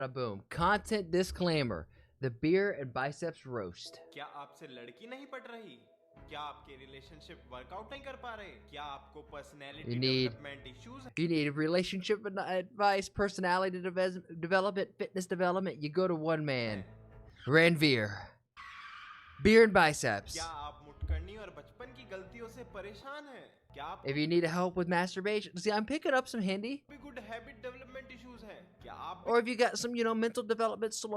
Boom. Content disclaimer. The beer and biceps roast. क्या आपसे लड़की नहीं पट रही? क्या आपके रिलेशनशिप वर्कआउट नहीं कर पा रहे? क्या आपको पर्सनैलिटी डेवलपमेंट इश्यूज हैं? You need relationship advice, personality development, fitness development. You go to one man, Ranveer. Beer and biceps. क्या आप मुटकरनी और बचपन की गलतियों से परेशान हैं? क्या आप If you need help with masturbation, see, I'm picking up some Hindi. भी गुड हैबिट डेवलपमेंट इश्यूज हैं? क्या आप Or if you got some, mental development, some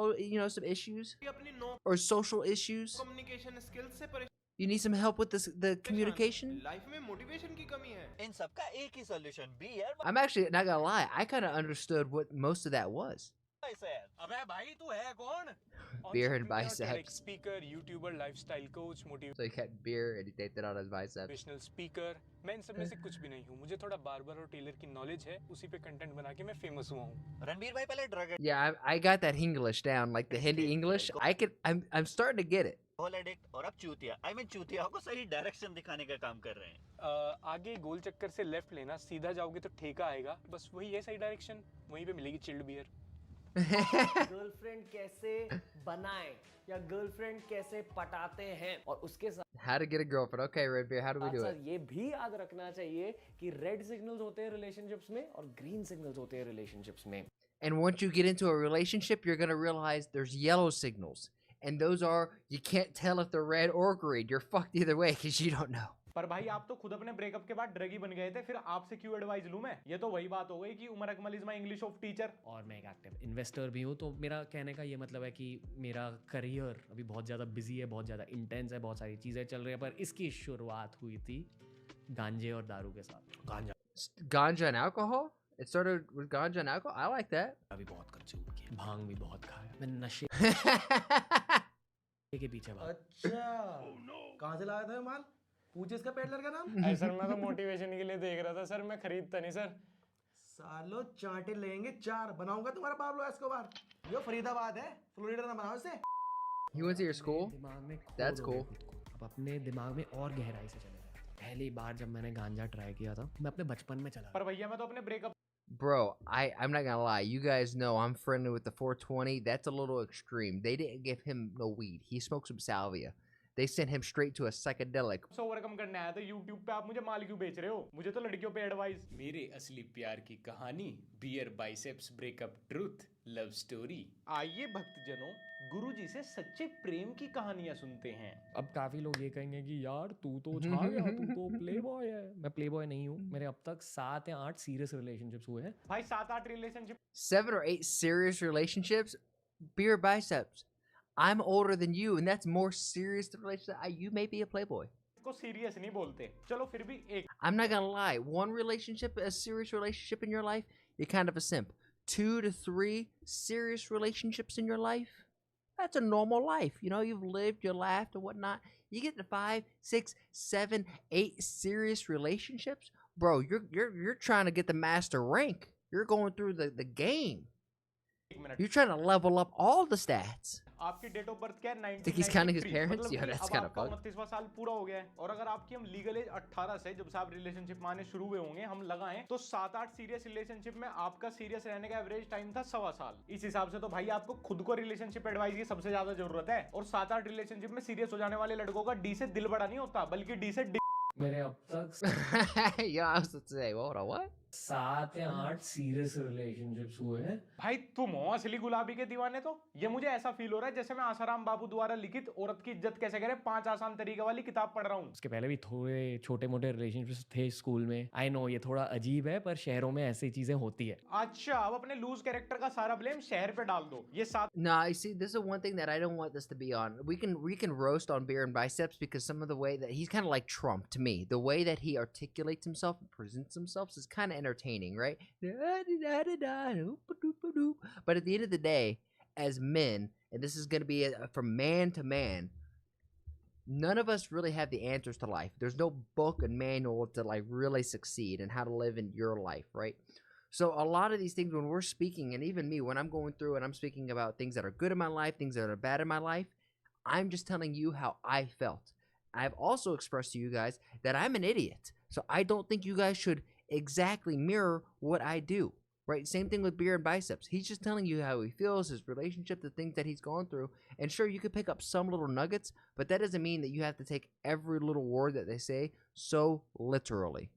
issues भी अपनी नो or social issues, communication skills से परेशान you need some help with the communication. Life में मोटिवेशन की कमी है? इन सबका एक ही solution beer I'm actually not gonna lie. I kind of understood what most of that was. Biceps. अबे भाई तू है कौन? Beer and Entrepreneur, biceps. TEDx speaker, YouTuber, lifestyle coach, So he had beer and he taped it on his biceps. motivational speaker. मैं इन सब में से कुछ भी नहीं हूँ. मुझे थोड़ा बार्बर और टेलर की नॉलेज है. उसी पे कंटेंट बना के मैं फेमस हुआ हूँ. रणबीर भाई पहले drug Yeah, I got that English down, like the Hindi English. I'm starting to get it. Addict और अब चूतिया चूतिया को सही डायरेक्शन दिखाने का काम कर रहे हैं। आगे गोल चक्कर से लेफ्ट लेना, सीधा जाओगे तो ठेका आएगा. बस वही है सही डायरेक्शन. वहीं पे मिलेगी चिल्ड बियर. गर्लफ्रेंड कैसे बनाएं या गर्लफ्रेंड कैसे पटाते हैं और उसके साथ How to get a girlfriend? Okay, Red Beer, how do we do साथ it? ये भी याद रखना चाहिए कि रेड सिग्नल्स होते हैं रिलेशनशिप्स में और ग्रीन सिग्नल्स होते हैं रिलेशनशिप्स में। And once you get into a relationship, you're gonna realize there's yellow signals, and those are you can't tell if they're red or green. You're fucked either way because you don't know. पर भाई आप तो खुद अपने breakup के बाद druggie बन गए थे, फिर आपसे क्यों एडवाइस लूं मैं? ये तो वही बात हो गई कि Umar Akmal is my English of teacher. और मैं एक एक्टिव इन्वेस्टर भी हूँ, तो मेरा कहने का ये मतलब है कि मेरा करियर अभी बहुत ज़्यादा बिजी है, बहुत ज़्यादा इंटेंस है, बहुत सारी चीज़ें चल रही है, पर इसकी शुरुआत हुई थी गांजे और दारू के साथ। Ganja and alcohol? It started with ganja and alcohol? I like that. अभी बहुत कंज्यूम किया, भांग भी बहुत खाया, मैं नशे के पीछे भाग। अच्छा कहाँ से लाया था ये माल? पूछे इसका पेडलर का नाम। अरे सर मैं तो मोटिवेशन के लिए देख रहा था सर, मैं खरीदता नहीं सर। सालो चांटे लेंगे 4 बनाऊंगा तुम्हारा पाब्लो एस्कोबार। यो फरीदाबाद है, फ्लोरिडा ना बनाओ इसे। You went to your school? दिमाग में That's खोदोगे cool. खुद को। अब अपने दिमाग में और गहराई से चले जाए। पहली बार जब मैंने गांजा ट्राई किया था, मैं अपने बचपन में चला पर भैया मैं तो अपने breakup Bro, I'm not gonna lie. You guys know I'm friendly with the 420. That's a little extreme. They didn't give him no weed. He smoked some salvia. They sent him straight to a psychedelic. से overcome करने आया था YouTube पे, आप मुझे माल क्यों बेच रहे हो? मुझे तो लड़कियों पे एडवाइस। मेरे असली प्यार की कहानी, beer biceps breakup truth love story. आइए भक्तजनों, गुरुजी से सच्चे प्रेम की कहानियां सुनते हैं। अब काफी लोग ये कहेंगे कि यार तू तो छा गया, तू तो प्लेबॉय है। मैं प्लेबॉय नहीं हूँ। मेरे अब तक 7 या 8 सीरियस रिलेशनशिप्स हुए हैं। भाई 7-8 relationship 7 or 8 serious relationships. Beer biceps. I'm older than you, and that's more serious than relationship. You may be a playboy. को सीरियस नहीं बोलते, चलो फिर भी एक I'm not gonna lie. One relationship, a serious relationship in your life, you're kind of a simp. 2 to 3 serious relationships in your life, that's a normal life. You've lived, you laughed, and whatnot. You get to 5, 6, 7, 8 serious relationships, bro. You're trying to get the master rank. You're going through the game. Minute. You're trying to level up all the stats. आपकी date of birth क्या है? 1993। Think he's counting his parents? मतलब Yeah, कि that's अब kind of आपका fun. 29वां साल पूरा हो गया है, और अगर आपकी हम लीगल एज 18 से जब से आप रिलेशनशिप माने शुरू हुए होंगे हम लगाएं, तो 7-8 सीरियस रिलेशनशिप में आपका सीरियस रहने का एवरेज टाइम था 1.25 साल। इस हिसाब से तो भाई आपको खुद को रिलेशनशिप एडवाइस की सबसे ज्यादा जरूरत है। और 7-8 रिलेशनशिप में सीरियस हो जाने वाले लड़कों का डी से दिल बड़ा नहीं होता, बल्कि डी से मेरे अब तक Yo, I was to say, hold on, what? 7 या 8 सीरियस रिलेशनशिप्स हुए हैं। भाई तुम हो असली गुलाबी के दीवाने। तो ये मुझे ऐसा फील हो रहा है जैसे मैं आसाराम बाबू द्वारा लिखित औरत की इज्जत कैसे करे 5 आसान तरीके वाली किताब पढ़ रहा हूँ। उसके पहले भी थोड़े छोटे मोटे रिलेशनशिप्स थे स्कूल में। आई नो ये थोड़ा अजीब है, पर शहरों में ऐसी चीजें होती है। अच्छा, अब अपने लूज कैरेक्टर का सारा ब्लेम शहर पे डाल दो। ये 7 No, you see, this is one thing that I don't want this to be on. We can roast on beer and biceps because some of the way that he's kind of like Trump to me. The way that he articulates himself and presents himself is kind of entertaining, right? But at the end of the day, as men, and this is going to be from man to man, none of us really have the answers to life. There's no book and manual to like really succeed and how to live in your life, right? So a lot of these things when we're speaking, and even me when I'm going through and I'm speaking about things that are good in my life, things that are bad in my life, I'm just telling you how I felt. I've also expressed to you guys that I'm an idiot. So I don't think you guys should exactly mirror what I do. right? Same thing with Beer and Biceps. He's just telling you how he feels, his relationship, the things that he's gone through. And sure, you could pick up some little nuggets, but that doesn't mean that you have to take every little word that they say so literally.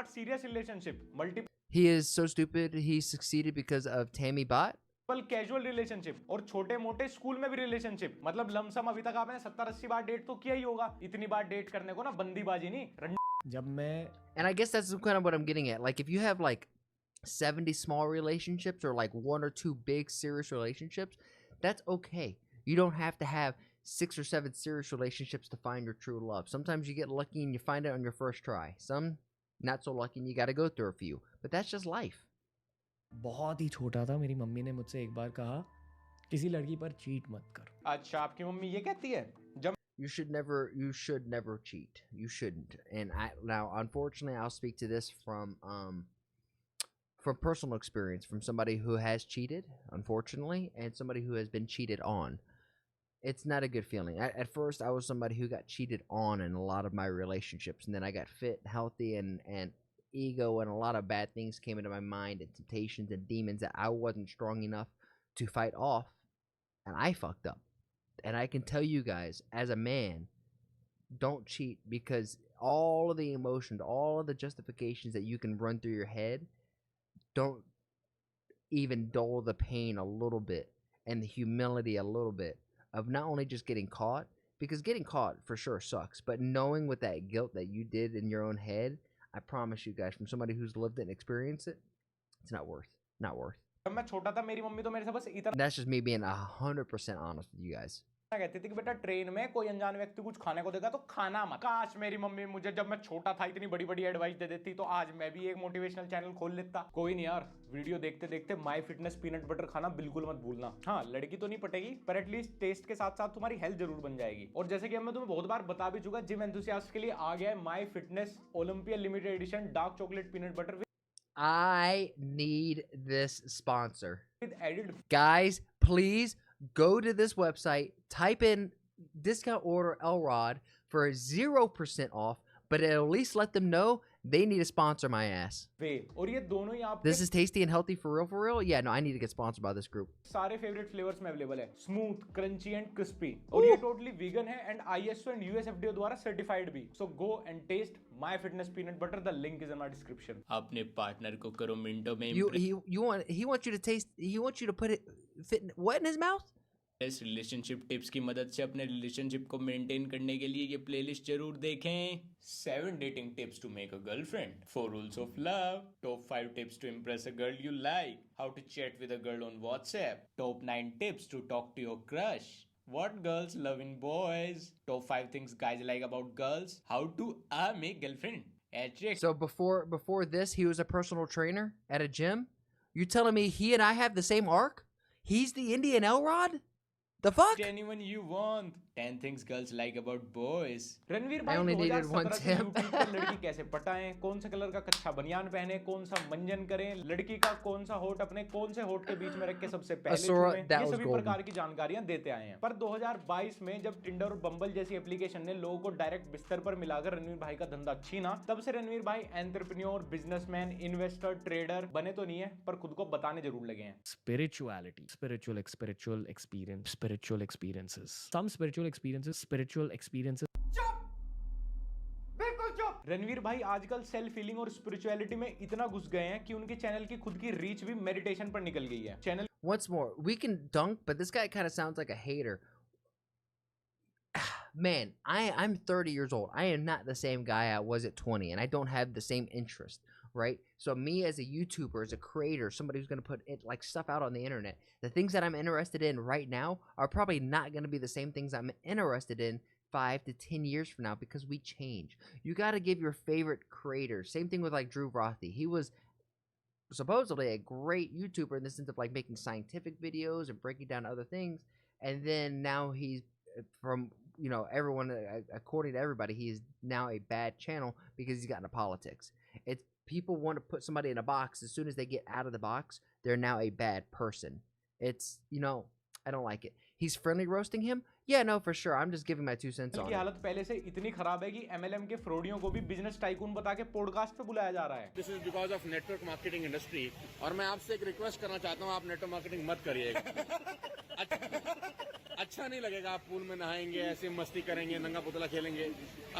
serious relationship, multiple He is so stupid. He succeeded because of Tammy Bot. Casual relationship और छोटे मोटे school में भी relationship, मतलब lump sum अभी तक आपने 70-80 बार date तो किया ही होगा। इतनी बार डेट करने को ना बंदीबाजी नहीं। जब मैं And I guess that's kind of what I'm getting at. Like, if you have like 70 small relationships or like 1 or 2 big serious relationships, that's okay. You don't have to have 6 or 7 serious relationships to find your true love. Sometimes you get lucky and you find it on your first try. Some not so lucky and you got to go through a few. But that's just life. बहुत ही छोटा था, मेरी mummy ने मुझसे एक बार कहा किसी लड़की पर चीट मत कर। अच्छा, आपकी मम्मी ये कहती है? जब You should never cheat. You shouldn't. And now unfortunately I'll speak to this from personal experience, from somebody who has cheated, unfortunately, and somebody who has been cheated on. It's not a good feeling. At first I was somebody who got cheated on in a lot of my relationships, and then I got fit, healthy, and ego, and a lot of bad things came into my mind, and temptations and demons that I wasn't strong enough to fight off, and I fucked up. And I can tell you guys, as a man, don't cheat, because all of the emotions, all of the justifications that you can run through your head, don't even dull the pain a little bit and the humility a little bit of not only just getting caught, because getting caught for sure sucks, but knowing with that guilt that you did in your own head, I promise you guys, from somebody who's lived it and experienced it, it's not worth. Not worth. जब मैं छोटा था मेरी mummy तो मेरे से बस इतना That's just me being 100% honest with you guys. कहती थी कि बेटा ट्रेन में कोई अनजान व्यक्ति कुछ खाने को देगा तो खाना मत। काश मेरी मम्मी मुझे जब मैं छोटा था इतनी बड़ी बड़ी एडवाइस दे देती तो आज मैं भी एक मोटिवेशनल चैनल खोल लेता। कोई नहीं यार, वीडियो देखते देखते माय फिटनेस पीनट बटर खाना बिल्कुल मत भूलना। हाँ, लड़की तो नहीं पटेगी, पर एटलीस्ट टेस्ट के साथ साथ तुम्हारी हेल्थ जरूर बन जाएगी। और जैसे कि मैं तुम्हें बहुत बार बता भी चुका, जिम एंथुसियास्ट के लिए आ गया है my fitness Olympia limited edition dark chocolate peanut butter I need this sponsor. with added Guys, please go to this website, type in discount order Elrod for 0% off, but it'll at least let them know they need to sponsor my ass. वे। और ये दोनों ही आपके This is tasty and healthy for real, for real? Yeah, no, I need to get sponsored by this group. सारे favourite flavours में available है, smooth, crunchy and crispy. और ये totally vegan है एंड ISO एंड USFDA द्वारा certified भी। So go and taste my fitness peanut butter, the link is in my description. अपने partner को करो मिनटों में He wants you to taste, he wants you to put it, fit what in his mouth? इस relationship tips की मदद से अपने रिलेशनशिप को मेंटेन करने के लिए ये प्लेलिस्ट जरूर देखें। 7 dating tips to make a girlfriend, 4 rules of love, top 5 tips to impress a girl you like, how to chat with a girl on WhatsApp, top 9 tips to talk to your crush, what girls love in boys, top 5 things guys like about girls, how to make girlfriend. So before this, he was a personal trainer at a gym? You telling me he and I have the same arc? He's the Indian Elrod? The fuck? Anyone you want. 10 things girls like about boys. Ranveer I भाई only needed 2017 one से tip. YouTube पर लड़की कैसे पटाएं, कौन सा colour का कच्चा बनियान पहने, कौन सा मंजन करें, लड़की का कौन सा होठ अपने कौन से होठ के बीच में रख के सबसे पहले Asura, छुएं, that ये was सभी golden. प्रकार की जानकारियां देते आए हैं। पर 2022 में जब टिंडर और बम्बल जैसी एप्लीकेशन ने लोगों को डायरेक्ट बिस्तर पर मिलाकर रणवीर भाई का धंधा छीना, तब से रणवीर भाई एंटरप्रेन्योर, बिजनेसमैन, इन्वेस्टर, ट्रेडर बने तो नहीं है, पर खुद को बताने जरूर लगे हैं। Spirituality, spiritual experience, spiritual experiences. Some spiritual experiences. Ranveer भाई आजकल सेल्फ हीलिंग और स्पिरिचुअलिटी में इतना घुस गए हैं कि उनकी चैनल की खुद की रीच भी मेडिटेशन पर निकल गई है। Channel Once more, we can dunk, but this guy kind of sounds like a hater. Man, I'm 30 years old. I am not the same guy I was at 20, and I don't have the same interest, right? So me as a YouTuber, as a creator, somebody who's going to put it, like stuff out on the internet, the things that I'm interested in right now are probably not going to be the same things I'm interested in 5 to 10 years from now, because we change. You got to give your favorite creators. Same thing with like Drew Rothy. He was supposedly a great YouTuber in the sense of like making scientific videos and breaking down other things, and then now he's, from everyone, according to everybody, he is now a bad channel because he's gotten into politics. It's people want to put somebody in a box. As soon as they get out of the box, they're now a bad person. It's I don't like it. He's friendly roasting him? Yeah, no, for sure. I'm just giving my 2 cents on की it. हालत पहले से इतनी खराब है कि MLM के फ्रॉडियों को भी बिजनेस टाइकून बता के पॉडकास्ट पे बुलाया जा रहा है. This is because of network marketing industry और मैं आपसे एक रिक्वेस्ट करना चाहता हूँ आप नेटवर्क मार्केटिंग मत करिएगा. अच्छा नहीं लगेगा. आप पूल में नहाएंगे, ऐसे मस्ती करेंगे, नंगा पुतला खेलेंगे.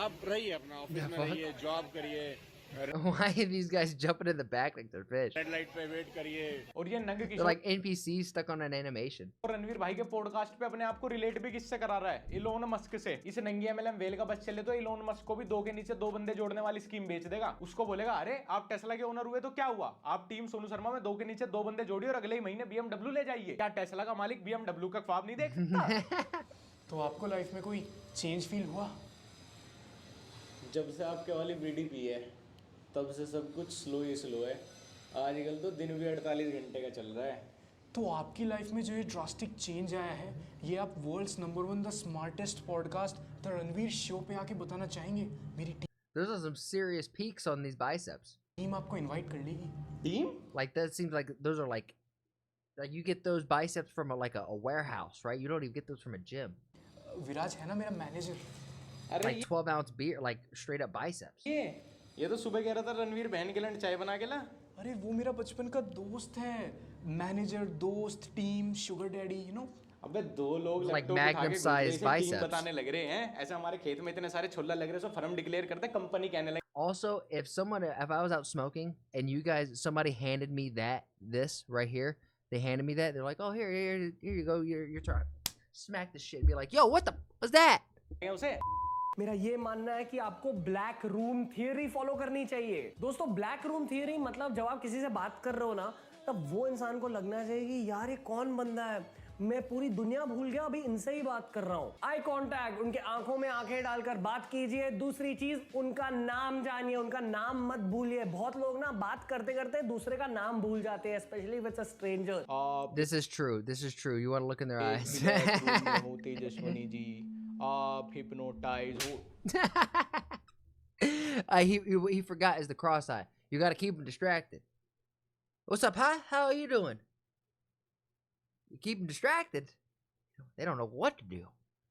आप रहिए अपना ऑफिस में रहिए, जॉब करिए. Why are these guys jumping in the back like they're fish? Red light पे वेट करिए. और ये नंग They're Kishore like NPCs stuck on an animation. Ranveer भाई के पॉडकास्ट पे अपने आप को रिलेट भी किससे करा रहा है? इलोन मस्क से. इस नंगी MLM वेल का बस चले तो इलोन मस्क को भी 2 के नीचे 2 बंदे जोड़ने वाली स्कीम बेच देगा. उसको बोलेगा अरे आप टेस्ला के ओनर हुए तो क्या हुआ? आप टीम सोनू शर्मा में 2 के नीचे 2 बंदे जोड़िए और अगले ही महीने BMW ले जाइए. क्या टेस्ला का मालिक BMW का ख्वाब नहीं देख सकता? तो आपको लाइफ में कोई चेंज फील हुआ? जब से आपके वाली बीडी पी है तब से सब कुछ स्लो ही स्लो है. आजकल तो दिन भी 48 घंटे का चल रहा है. तो आपकी लाइफ में जो ये ड्रास्टिक चेंज आया है, ये आप world's number 1 the smartest podcast the Ranveer show पे आके बताना चाहेंगे? मेरी Those are some serious peaks on these biceps. Team आपको इनवाइट कर लेगी. Team Like that seems like those are like you get those biceps from a warehouse, right? You don't even get those from a gym. विराज है ना मेरा manager. अरे Like 12-ounce beer, like straight up biceps. ये तो सुबह कह रहा था रणवीर बहन के लिए चाय बना के ला. अरे वो मेरा बचपन का दोस्त है. मैनेजर, दोस्त, team, sugar daddy, you know. अबे 2 लोग Like लैपटॉप उठा के Magnum गुंडे sized से टीम biceps. बताने लग रहे हैं. ऐसे हमारे खेत में इतने सारे छोला लग रहे हैं, सो फर्म डिक्लेयर करते कंपनी कहने लगे. Also, if I was out smoking and somebody handed me this right here, they handed me that, they're like, oh, here you go, you're trying. Smack the shit and be like, yo, what the was that? उसे मेरा ये मानना है कि आपको black room theory follow करनी चाहिए. दोस्तों, ब्लैक रूम थियरी मतलब जब आप किसी से बात कर रहे हो ना, तब वो इंसान को लगना चाहिए कि यार ये कौन बंदा है, मैं पूरी दुनिया भूल गया, अभी इनसे ही बात कर रहा हूँ. आई कांटेक्ट, उनके आंखों में आंखें डालकर बात कीजिए. दूसरी चीज, उनका नाम जानिए, उनका नाम मत भूलिए. बहुत लोग ना बात करते करते दूसरे का नाम भूल जाते हैं, specially with a stranger. This is true. You want to look in their eyes. Tejaswini ji, आप हिप्नोटाइज हो. He forgot is the cross eye. You got to keep him distracted. What's up, hi? How are you doing? You keep them distracted. They don't know what to do.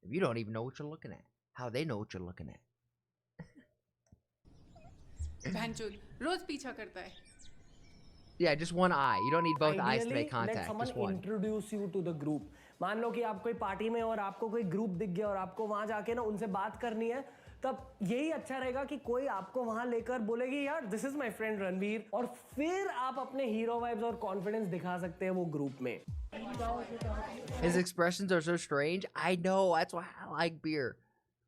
If you don't even know what you're looking at. How they know what you're looking at. बहनचोद रोज पीछा करता है. Yeah, just one eye. You don't need both eyes to Ideally, make contact. let someone Just one. introduce you to the group. मान लो कि आप कोई party में और आपको कोई ग्रुप दिख गया और आपको वहां जाके ना उनसे बात करनी है, तब यही अच्छा रहेगा कि कोई आपको वहां लेकर बोलेगी यार this is my friend Ranveer, और फिर आप अपने हीरो वाइब्स और कॉन्फिडेंस दिखा सकते हैं वो ग्रुप में. His expressions are so strange. I know. That's why I like beer.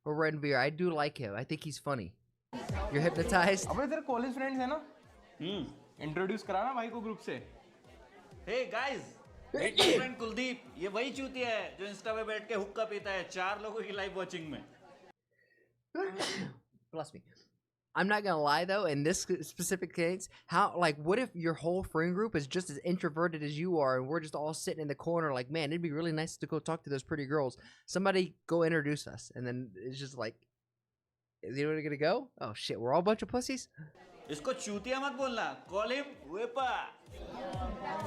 Or Renveer. I do like him. I think he's funny. You're hypnotized? अबे तेरे कॉलेज फ्रेंड्स है ना? इंट्रोड्यूस कराना भाई को ग्रुप से. Hey guys, meet my friend Kuldeep. ये वही चूतिया है जो इंस्टा पे बैठ के हुक्का पीता है 4 लोगों की लाइव वॉचिंग में. Bless me. I'm not gonna lie though, in this specific case, what if your whole friend group is just as introverted as you are, and we're just all sitting in the corner like, man, it'd be really nice to go talk to those pretty girls. Somebody go introduce us, and then it's just like, is anyone gonna go? Oh shit, we're all a bunch of pussies? इसको चूतिया मत बोलना. Call him vape.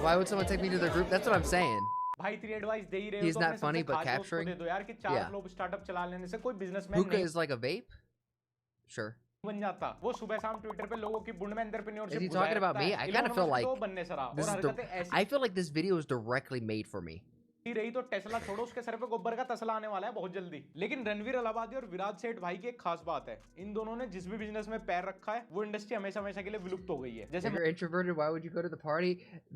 Why would someone take me to their group? That's what I'm saying. भाई 3 advice दे ही रहे हो He's तो not अपने funny, सबसे but खास दोस्त को capturing. दे दो यार कि 4 Yeah. लोग स्टार्टअप चला लेने से कोई बिजनेसमैन Hookah नहीं is like a vape? Sure. बन जाता. वो सुबह शाम ट्विटर पे लोगों की बुंड में entrepreneurship Is he talking about me? I kind of feel like बनने से रहा. this और is हरकतें ऐसी I feel like this video is directly made for me. रही तो टेस्ला छोड़ो, उसके सर पे गोबर का तसला आने वाला है बहुत जल्दी. लेकिन रणवीर अलाहाबादी और विराज सेठ भाई की एक खास बात है, इन दोनों ने जिस भी बिजनेस में पैर रखा है वो इंडस्ट्री हमेशा हमेशा के लिए विलुप्त हो गई है. जैसे If you're introverted, why would you go to the party?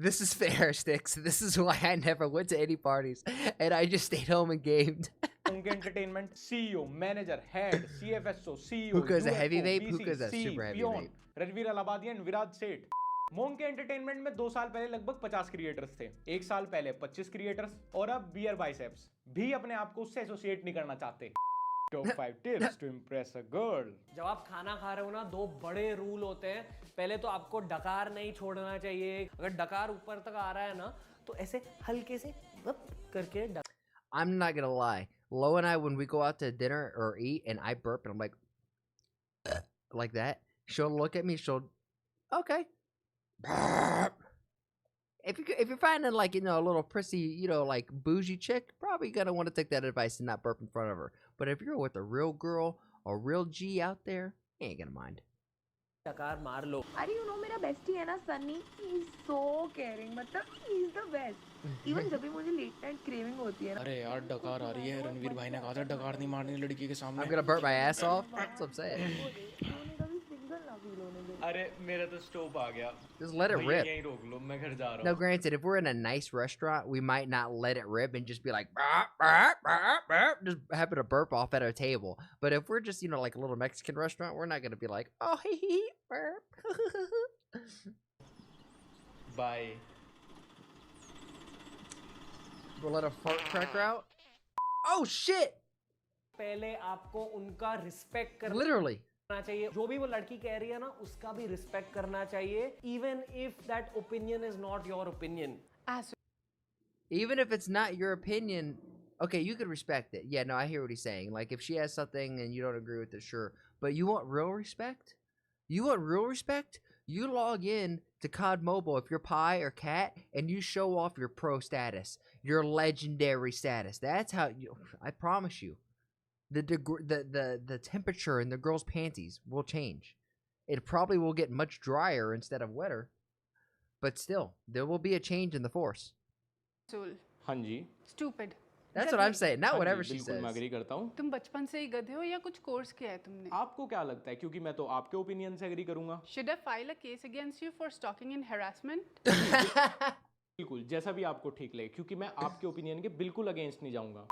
This is fair, Sticks. This is why I never went to any parties, and I just stayed home and gamed. उनके entertainment CEO, manager, head, CFSO, CEO, Hookah is a heavy vape. Hookah is a super heavy vape. Ranveer Allahbadia and Viraj Seth. मोंग के entertainment में 2 साल पहले लगभग 50 creators थे. 1 साल पहले 25 क्रिएटर्स, और अब बियर बाइसेप्स भी अपने आप को उससे एसोसिएट नहीं करना चाहते. Top 5 tips to impress a girl. जब आप खाना खा रहे हो ना, 2 बड़े रूल होते हैं. पहले तो आपको डकार नहीं छोड़ना चाहिए. अगर डकार ऊपर तक आ रहा है ना, तो ऐसे हल्के से वप करके I'm not gonna lie. Lo and I, when we go out to dinner or eat, and I burp, and I'm like that, she'll look at me. She'll, okay. Burp. if you're finding like, you know, a little prissy, you know, like bougie chick, probably gonna want to take that advice and not burp in front of her. But if you're with a real girl or real G out there, you ain't gonna mind. डकार मार लो. अरे you know मेरा bestie है ना Sunny, he is so caring, मतलब he is the best. Even जब भी मुझे late night craving होती है ना. अरे यार डकार आ रही है, रणवीर भाई ने कहा था डकार नहीं मारनी लड़की के सामने. I'm gonna burp my ass off. That's what I'm saying. अरे मेरा तो स्टोव आ गया. Just let it rip. यहीं रोक लो, मैं घर जा रहा हूँ. Now, granted, if we're in a nice restaurant, we might not let it rip and just be like, burp, burp, burp, burp, just happen to burp off at our table. But if we're just, you know, like a little Mexican restaurant, we're not gonna be like, oh, hee hee, burp. Bye. We'll let a fart cracker out. Oh shit! पहले आपको उनका respect करना Literally. चाहिए. जो भी वो लड़की कह रही है ना, उसका भी रिस्पेक्ट करना चाहिए. Even if that opinion is not your opinion. Even if it's not your opinion, okay, you could respect it. Yeah, no, I hear what he's saying. Like, if she has something and you don't agree with it, sure. But you want real respect? You want real respect? You log in to COD Mobile if you're Pi or Cat, and you show off your pro status, your legendary status. That's how you. I promise you, the temperature in the girls' panties will change. It probably will get much drier instead of wetter, but still, there will be a change in the force. हाँ जी. Stupid. That's what I'm saying. Not whatever she बिल्कुल says. मैं agree करता हूँ. तुम बचपन से ही गधे हो या कुछ कोर्स किया है तुमने? आपको क्या लगता है? क्योंकि मैं तो आपके ओपिनियन से एग्री करूंगा. Should I file a case against you for stalking and harassment? बिल्कुल, जैसा भी आपको ठीक लगे, क्योंकि मैं आपके ओपिनियन के बिल्कुल अगेंस्ट नहीं जाऊंगा.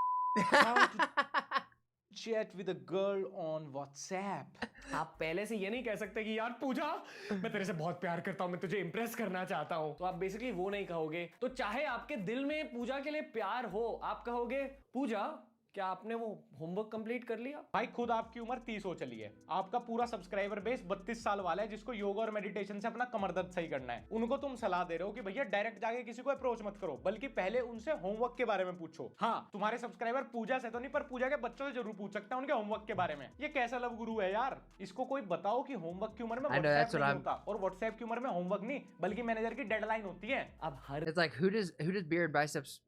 Chat with a girl on WhatsApp. आप पहले से ये नहीं कह सकते कि यार पूजा, मैं तेरे से बहुत प्यार करता हूँ, मैं तुझे इम्प्रेस करना चाहता हूँ. तो आप बेसिकली वो नहीं कहोगे. तो चाहे आपके दिल में पूजा के लिए प्यार हो, आप कहोगे पूजा क्या आपने वो होमवर्क कंप्लीट कर लिया? भाई खुद आपकी उम्र 30 हो चली है. आपका पूरा सब्सक्राइबर बेस 32 साल वाला है जिसको योगा और मेडिटेशन से अपना कमर दर्द सही करना है. उनको तुम सलाह दे रहे हो कि भैया डायरेक्ट जाके किसी को अप्रोच मत करो, बल्कि पहले उनसे होमवर्क के बारे में पूछो. हाँ, तुम्हारे सब्सक्राइबर पूजा से तो नहीं, पर पूजा के बच्चों से जरूर पूछ सकते हैं उनके होमवर्क के बारे में. ये कैसा लव गुरु है यार? इसको कोई बताओ कि होमवर्क की उम्र में व्हाट्सएप नहीं होता, और व्हाट्सएप की उम्र में होमवर्क नहीं बल्कि मैनेजर की डेडलाइन होती है. अब हर It's like who does beard biceps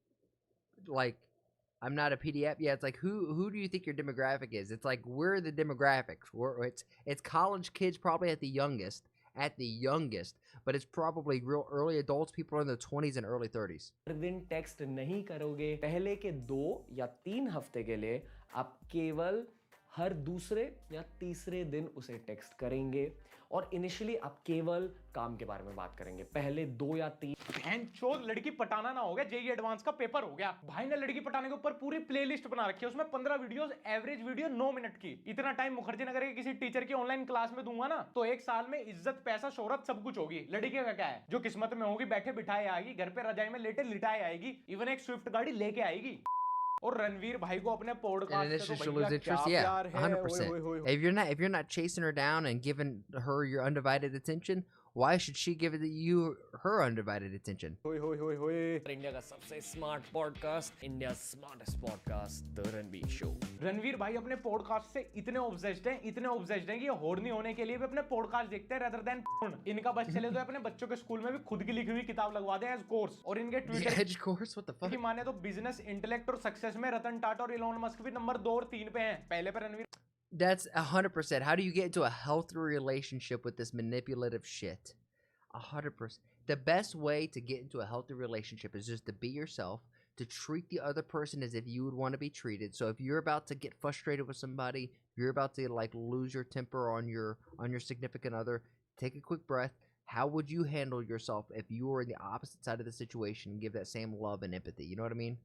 like? I'm not a PDF. Yeah, it's like who do you think your demographic is? It's like we're the demographics. It's college kids probably at the youngest, but it's probably real early adults, people in their 20s and early 30s. हर दिन text नहीं करोगे. पहले के 2 या 3 हफ्ते के लिए आप केवल हर दूसरे या तीसरे दिन उसे टेक्स्ट करेंगे, और इनिशियली आप केवल काम के बारे में बात करेंगे. पहले 2 या 3. बहनचोद, लड़की पटाना ना हो गया. जेईई एडवांस का पेपर हो गया. भाई ने लड़की पटाने के ऊपर पूरी प्लेलिस्ट बना रखी है. उसमें 15 वीडियोस, एवरेज वीडियो 9 मिनट की. इतना टाइम मुखर्जी नगर के किसी टीचर की ऑनलाइन क्लास में दूंगा ना, तो 1 साल में इज्जत, पैसा, शोहरत सब कुछ होगी. लड़की का क्या है? जो किस्मत में होगी बैठे बिठाए आएगी, घर पे रजाई में लेटे लिटाए आएगी, इवन एक स्विफ्ट गाड़ी लेके आएगी. और रणवीर भाई को अपने पॉडकास्ट से तो भैया क्या प्यार है. 100%. If you're not chasing her down and giving her your undivided attention, why should she give you her undivided attention? India का सबसे smart podcast, India smartest podcast, the Ranveer show. Ranveer भाई अपने पॉडकास्ट से इतने ऑब्सेस्ड हैं कि ये होर्नी होने के लिए भी अपने पॉडकास्ट देखते हैं rather than porn. इनका बस चले तो अपने बच्चों के स्कूल में भी खुद की लिखी हुई किताब लगवा दें एज कोर्स. और इनके Twitter as course, what the fuck, की माने तो बिजनेस, इंटेलेक्ट और सक्सेस में रतन टाटा और इलॉन मस्क भी नंबर 2 और 3 पे हैं. पहले पे Ranveer. That's 100%. How do you get into a healthy relationship with this manipulative shit? 100%. The best way to get into a healthy relationship is just to be yourself, to treat the other person as if you would want to be treated. So if you're about to get frustrated with somebody, you're about to like lose your temper on your significant other, take a quick breath. How would you handle yourself if you were in the opposite side of the situation and give that same love and empathy? You know what I mean?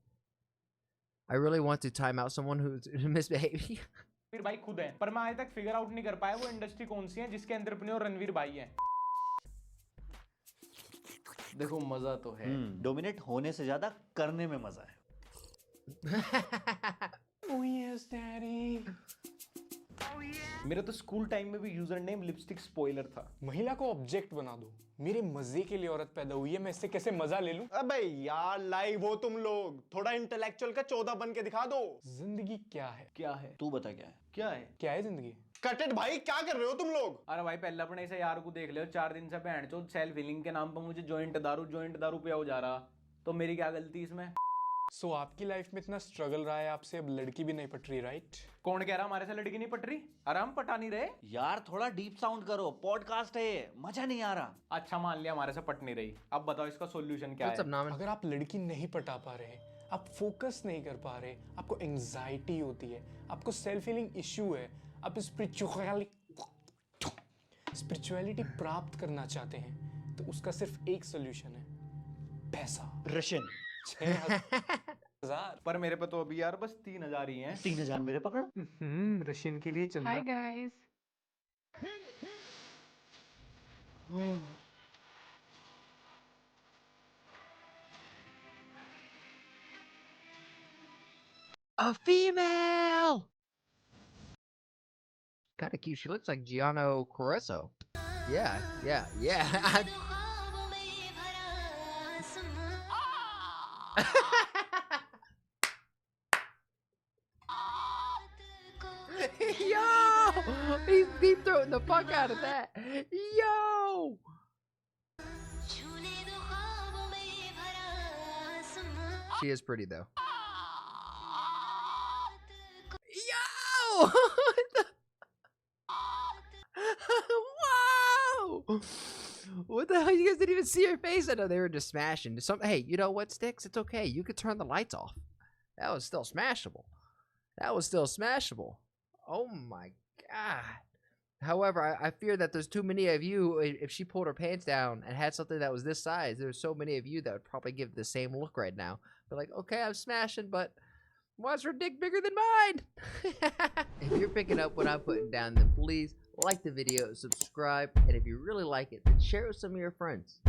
I really want to time out someone who's misbehaving. Ranveer भाई खुद है, पर मैं आज तक figure out नहीं कर पाया वो इंडस्ट्री कौन सी है जिसके एंटरप्रेन्योर रणवीर भाई है. देखो मजा तो है. डोमिनेट होने से ज्यादा करने में मजा है. Oh yes, daddy. मेरा तो स्कूल टाइम में भी यूजर नेम लिपस्टिक स्पॉइलर था. महिला को ऑब्जेक्ट बना दो. मेरे मजे के लिए औरत पैदा हुई है, मैं इससे कैसे मजा ले लूं? अबे यार लाइव हो तुम लोग, थोड़ा इंटेलेक्चुअल का 14 बन के दिखा दो. जिंदगी क्या है? क्या है? तू बता क्या है? क्या है? क्या है जिंदगी? कट इट भाई, क्या कर रहे हो तुम लोग? अरे भाई पहले अपने ऐसे यार को देख ले, 4 दिन से बहन चो सेल्फ हीलिंग के नाम पर मुझे जॉइंट दारू पिया हो जा रहा, तो मेरी क्या गलती इसमें? सो आपकी लाइफ में इतना स्ट्रगल रहा है आपसे, अब लड़की भी नहीं पट रही, राइट? कौन कह रहा हमारे से लड़की नहीं पट रही? अरे हम पटा नहीं रहे यार, थोड़ा डीप साउंड करो, पॉडकास्ट है ये, मजा नहीं आ रहा। अच्छा मान लिया हमारे से पट नहीं रही, अब बताओ इसका सॉल्यूशन क्या है? अगर आप लड़की नहीं पटा पा रहे, आप फोकस नहीं कर पा रहे, आपको एंजाइटी होती है, आपको सेल्फ हीलिंग इश्यू है, आप स्पिरिचुअलिटी प्राप्त करना चाहते हैं, तो उसका सिर्फ एक सॉल्यूशन है, पैसा। रशियन 6,000। पर मेरे पे तो अभी यार बस 3,000 ही हैं। 3,000 मेरे पकड़। रशियन के लिए चंदा। Hi guys. A female! Kind of cute. She looks like Gianno Carrisso. Yeah. Yo! He's deep throating the fuck out of that. Yo! She is pretty though. Yo! Wow! What the hell? You guys didn't even see her face. I know they were just smashing. Hey, you know what, Sticks? It's okay. You could turn the lights off. That was still smashable. Oh my god. However, I fear that there's too many of you. If she pulled her pants down and had something that was this size, there's so many of you that would probably give the same look right now. They're like, okay, I'm smashing, but why is her dick bigger than mine? If you're picking up what I'm putting down, then please like the video, subscribe, and if you really like it, then share it with some of your friends.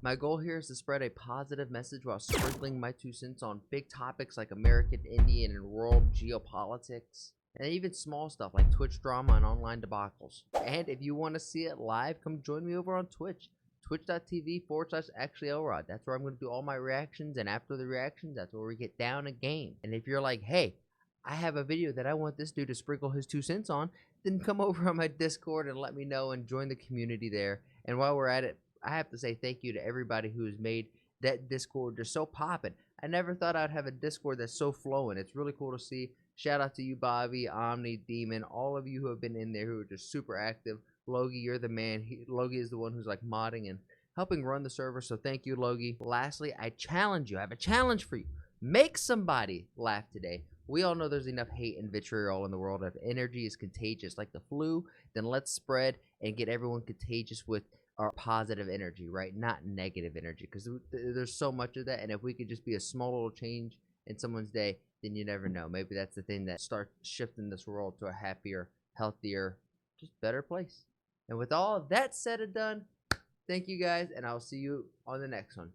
My goal here is to spread a positive message while sprinkling my 2 cents on big topics like American, Indian, and world geopolitics, and even small stuff like Twitch drama and online debacles. And if you want to see it live, come join me over on Twitch. Twitch.tv/ActuallyElrod. That's where I'm going to do all my reactions, and after the reactions, that's where we get down a game. And if you're like, hey, I have a video that I want this dude to sprinkle his 2 cents on, then come over on my Discord and let me know and join the community there. And while we're at it, I have to say thank you to everybody who has made that Discord just so poppin'. I never thought I'd have a Discord that's so flowing. It's really cool to see. Shout out to you, Bobby, Omni, Demon, all of you who have been in there who are just super active. Logie, you're the man. Logie is the one who's like modding and helping run the server, so thank you, Logie. Lastly, I challenge you. I have a challenge for you. Make somebody laugh today. We all know there's enough hate and vitriol in the world. If energy is contagious like the flu, then let's spread and get everyone contagious with our positive energy, right? Not negative energy, because there's so much of that, and if we could just be a small little change in someone's day, then you never know. Maybe that's the thing that starts shifting this world to a happier, healthier, just better place. And with all of that said and done, thank you guys, and I'll see you on the next one.